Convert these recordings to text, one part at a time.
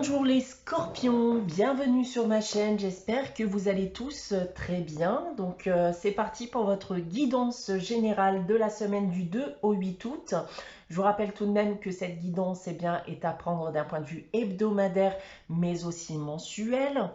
Bonjour les scorpions, bienvenue sur ma chaîne, j'espère que vous allez tous très bien. Donc c'est parti pour votre guidance générale de la semaine du 2 au 8 août. Je vous rappelle tout de même que cette guidance est à prendre d'un point de vue hebdomadaire mais aussi mensuel.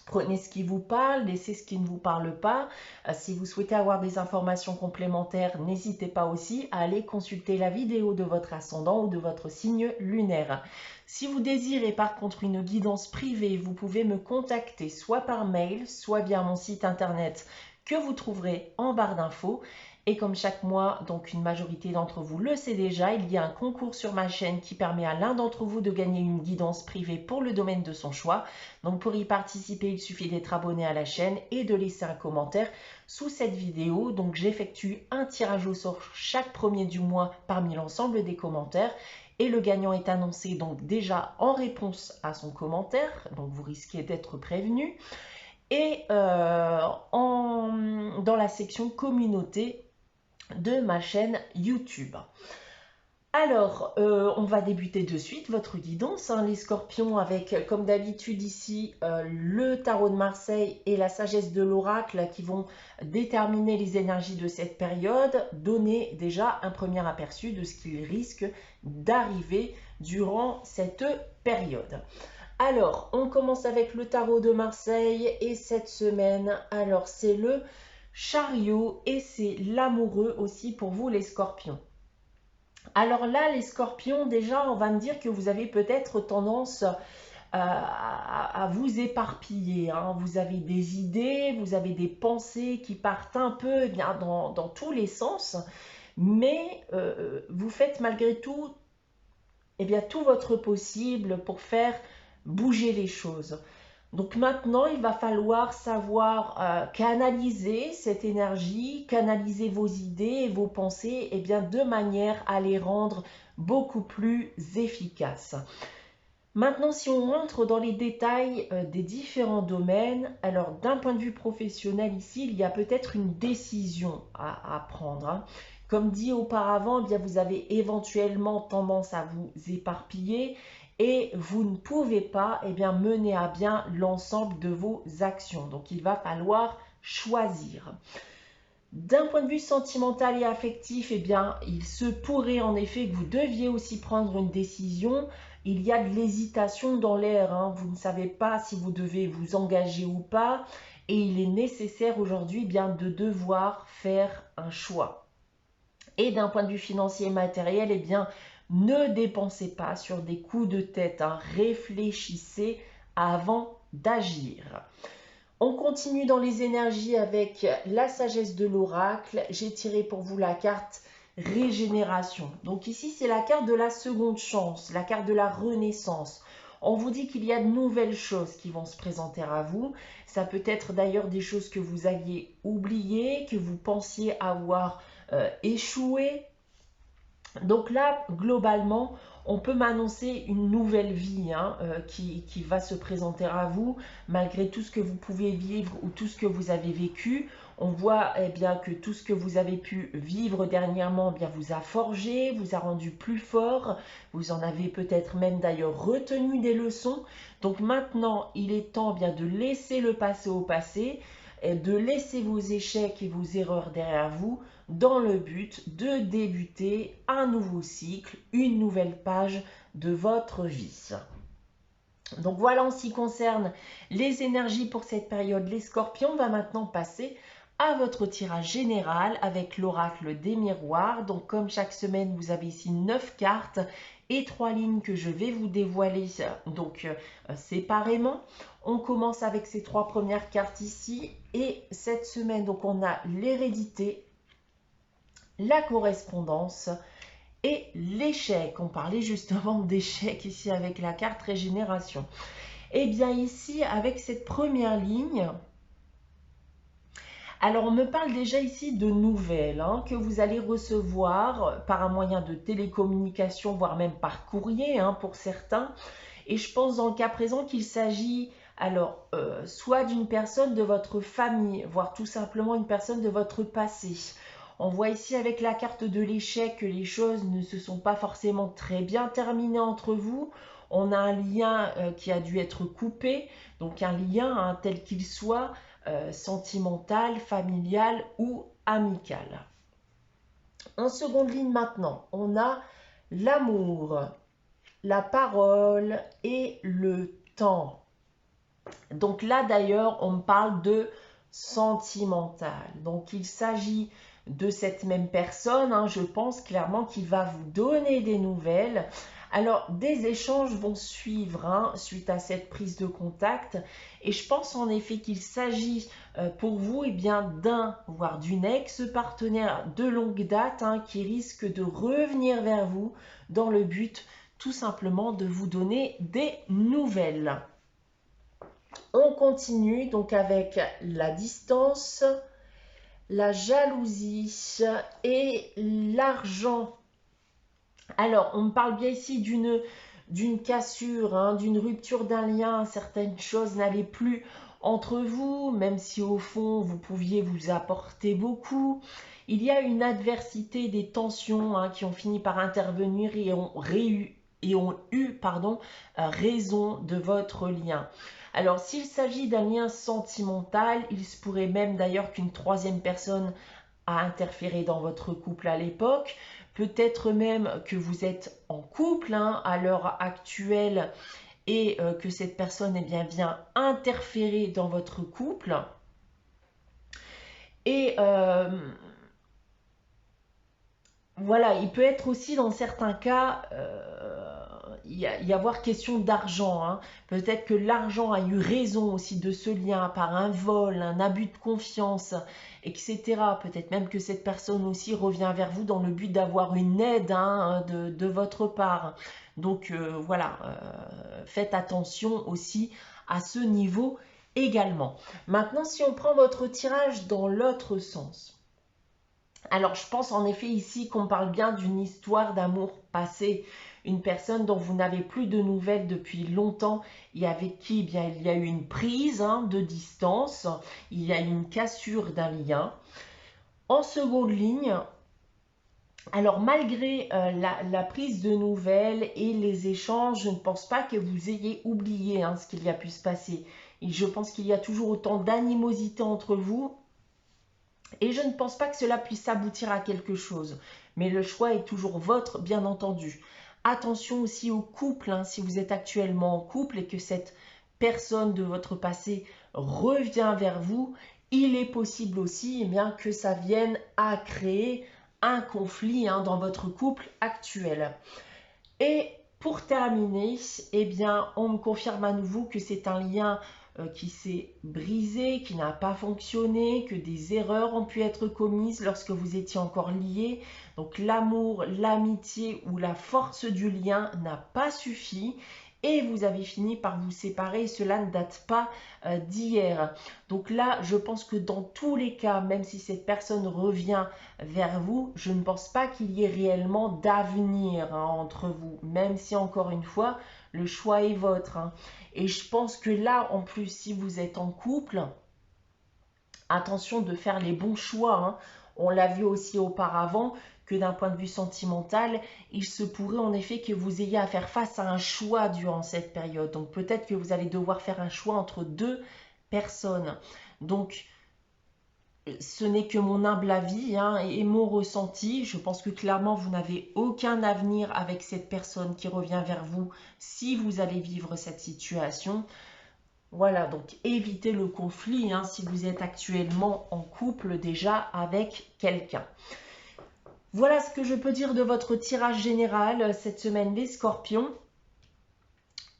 Prenez ce qui vous parle, laissez ce qui ne vous parle pas. Si vous souhaitez avoir des informations complémentaires, n'hésitez pas aussi à aller consulter la vidéo de votre ascendant ou de votre signe lunaire. Si vous désirez par contre une guidance privée, vous pouvez me contacter soit par mail, soit via mon site internet que vous trouverez en barre d'infos. Et comme chaque mois, donc une majorité d'entre vous le sait déjà, il y a un concours sur ma chaîne qui permet à l'un d'entre vous de gagner une guidance privée pour le domaine de son choix. Donc pour y participer, il suffit d'être abonné à la chaîne et de laisser un commentaire sous cette vidéo. Donc j'effectue un tirage au sort chaque premier du mois parmi l'ensemble des commentaires. Et le gagnant est annoncé donc déjà en réponse à son commentaire. Donc vous risquez d'être prévenu. Et dans la section communauté de ma chaîne YouTube. Alors, on va débuter de suite votre guidance, hein, les scorpions, avec comme d'habitude ici le tarot de Marseille et la sagesse de l'oracle qui vont déterminer les énergies de cette période, donner déjà un premier aperçu de ce qu'il risque d'arriver durant cette période. Alors, on commence avec le tarot de Marseille et cette semaine, alors c'est le chariot et c'est l'amoureux aussi pour vous les scorpions. Alors là, les scorpions, déjà, on va me dire que vous avez peut-être tendance à vous éparpiller. Hein. Vous avez des idées, vous avez des pensées qui partent un peu bien, dans tous les sens, mais vous faites malgré tout, tout votre possible pour faire bouger les choses. Donc maintenant, il va falloir savoir canaliser cette énergie, canaliser vos idées et vos pensées de manière à les rendre beaucoup plus efficaces. Maintenant, si on rentre dans les détails des différents domaines, alors d'un point de vue professionnel ici, il y a peut-être une décision à prendre. Hein. Comme dit auparavant, vous avez éventuellement tendance à vous éparpiller et vous ne pouvez pas mener à bien l'ensemble de vos actions. Donc, il va falloir choisir. D'un point de vue sentimental et affectif, il se pourrait en effet que vous deviez aussi prendre une décision. Il y a de l'hésitation dans l'air. Hein. Vous ne savez pas si vous devez vous engager ou pas. Et il est nécessaire aujourd'hui de devoir faire un choix. Et d'un point de vue financier et matériel, ne dépensez pas sur des coups de tête. Hein. Réfléchissez avant d'agir. On continue dans les énergies avec la sagesse de l'oracle. J'ai tiré pour vous la carte régénération. Donc ici, c'est la carte de la seconde chance, la carte de la renaissance. On vous dit qu'il y a de nouvelles choses qui vont se présenter à vous. Ça peut être d'ailleurs des choses que vous aviez oubliées, que vous pensiez avoir échoué. Donc là, globalement, on peut m'annoncer une nouvelle vie qui va se présenter à vous, malgré tout ce que vous pouvez vivre ou tout ce que vous avez vécu. On voit que tout ce que vous avez pu vivre dernièrement vous a forgé, vous a rendu plus fort. Vous en avez peut-être même d'ailleurs retenu des leçons. Donc maintenant, il est temps de laisser le passé au passé, et de laisser vos échecs et vos erreurs derrière vous dans le but de débuter un nouveau cycle, une nouvelle page de votre vie. Donc voilà en ce qui concerne les énergies pour cette période. Les scorpions, on va maintenant passer à votre tirage général avec l'oracle des miroirs. Donc comme chaque semaine, vous avez ici 9 cartes et 3 lignes que je vais vous dévoiler séparément. On commence avec ces 3 premières cartes ici et cette semaine, donc on a l'hérédité, la correspondance et l'échec. On parlait justement d'échec ici avec la carte régénération. Et bien ici, avec cette première ligne, alors on me parle déjà ici de nouvelles que vous allez recevoir par un moyen de télécommunication, voire même par courrier pour certains. Et je pense dans le cas présent qu'il s'agit soit d'une personne de votre famille, voire tout simplement une personne de votre passé. On voit ici avec la carte de l'échec que les choses ne se sont pas forcément très bien terminées entre vous. On a un lien qui a dû être coupé, donc un lien hein, tel qu'il soit, sentimental, familial ou amical. En seconde ligne maintenant, on a l'amour, la parole et le temps. Donc là d'ailleurs, on parle de sentimental. Donc il s'agit de cette même personne, hein, je pense clairement qu'il va vous donner des nouvelles. Alors des échanges vont suivre hein, suite à cette prise de contact et je pense en effet qu'il s'agit pour vous bien d'un voire d'une ex-partenaire de longue date hein, qui risque de revenir vers vous dans le but tout simplement de vous donner des nouvelles. On continue donc avec la distance, la jalousie et l'argent. Alors, on me parle bien ici d'une cassure, hein, d'une rupture d'un lien. Certaines choses n'allaient plus entre vous, même si au fond, vous pouviez vous apporter beaucoup. Il y a une adversité, des tensions hein, qui ont fini par intervenir et ont eu raison de votre lien. Alors, s'il s'agit d'un lien sentimental, il se pourrait même d'ailleurs qu'une troisième personne a interféré dans votre couple à l'époque. Peut-être même que vous êtes en couple hein, à l'heure actuelle et que cette personne vient interférer dans votre couple. Et voilà, il peut être aussi dans certains cas, y avoir question d'argent. Hein. Peut-être que l'argent a eu raison aussi de ce lien par un vol, un abus de confiance, etc. Peut-être même que cette personne aussi revient vers vous dans le but d'avoir une aide hein, de votre part. Donc voilà, faites attention aussi à ce niveau également. Maintenant, si on prend votre tirage dans l'autre sens. Alors, je pense en effet ici qu'on parle bien d'une histoire d'amour passé. Une personne dont vous n'avez plus de nouvelles depuis longtemps et avec qui il y a eu une prise hein, de distance, il y a eu une cassure d'un lien. En seconde ligne, alors malgré la prise de nouvelles et les échanges, je ne pense pas que vous ayez oublié hein, ce qu'il y a pu se passer. Et je pense qu'il y a toujours autant d'animosité entre vous. Et je ne pense pas que cela puisse aboutir à quelque chose. Mais le choix est toujours vôtre, bien entendu. Attention aussi au couple, hein, si vous êtes actuellement en couple et que cette personne de votre passé revient vers vous, il est possible aussi bien, que ça vienne à créer un conflit hein, dans votre couple actuel. Et pour terminer, on me confirme à nouveau que c'est un lien qui s'est brisé, qui n'a pas fonctionné, que des erreurs ont pu être commises lorsque vous étiez encore liés. Donc l'amour, l'amitié ou la force du lien n'a pas suffi et vous avez fini par vous séparer. Cela ne date pas d'hier. Donc là, je pense que dans tous les cas, même si cette personne revient vers vous, je ne pense pas qu'il y ait réellement d'avenir hein, entre vous, même si encore une fois, le choix est vôtre. Hein. Et je pense que là, en plus, si vous êtes en couple, attention de faire les bons choix. Hein. On l'a vu aussi auparavant que d'un point de vue sentimental, il se pourrait en effet que vous ayez à faire face à un choix durant cette période. Donc peut-être que vous allez devoir faire un choix entre deux personnes. Donc ce n'est que mon humble avis hein, et mon ressenti. Je pense que clairement, vous n'avez aucun avenir avec cette personne qui revient vers vous si vous allez vivre cette situation. Voilà, donc évitez le conflit hein, si vous êtes actuellement en couple déjà avec quelqu'un. Voilà ce que je peux dire de votre tirage général cette semaine, les scorpions.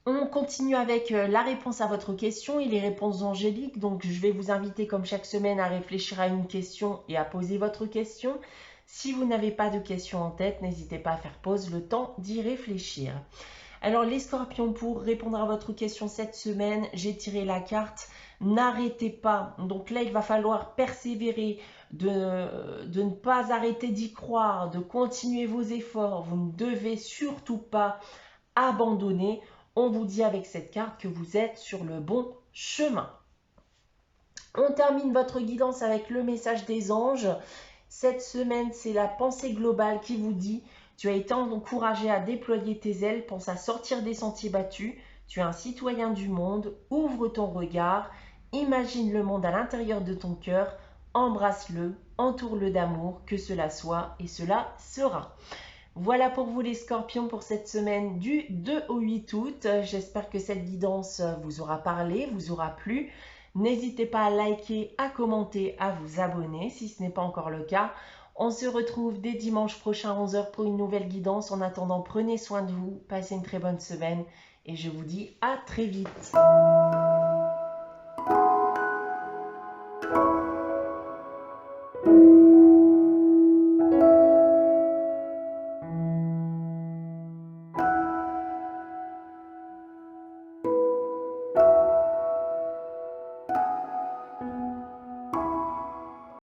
On continue avec la réponse à votre question et les réponses angéliques. Donc, je vais vous inviter comme chaque semaine à réfléchir à une question et à poser votre question. Si vous n'avez pas de question en tête, n'hésitez pas à faire pause, le temps d'y réfléchir. Alors, les scorpions, pour répondre à votre question cette semaine, j'ai tiré la carte « N'arrêtez pas ». Donc là, il va falloir persévérer, de ne pas arrêter d'y croire, de continuer vos efforts. Vous ne devez surtout pas abandonner. On vous dit avec cette carte que vous êtes sur le bon chemin. On termine votre guidance avec le message des anges. Cette semaine, c'est la pensée globale qui vous dit « Tu as été encouragé à déployer tes ailes, pense à sortir des sentiers battus. Tu es un citoyen du monde, ouvre ton regard, imagine le monde à l'intérieur de ton cœur, embrasse-le, entoure-le d'amour, que cela soit et cela sera. Voilà pour vous les scorpions pour cette semaine du 2 au 8 août. J'espère que cette guidance vous aura parlé, vous aura plu. N'hésitez pas à liker, à commenter, à vous abonner si ce n'est pas encore le cas. On se retrouve dès dimanche prochain à 11 h pour une nouvelle guidance. En attendant, prenez soin de vous, passez une très bonne semaine et je vous dis à très vite.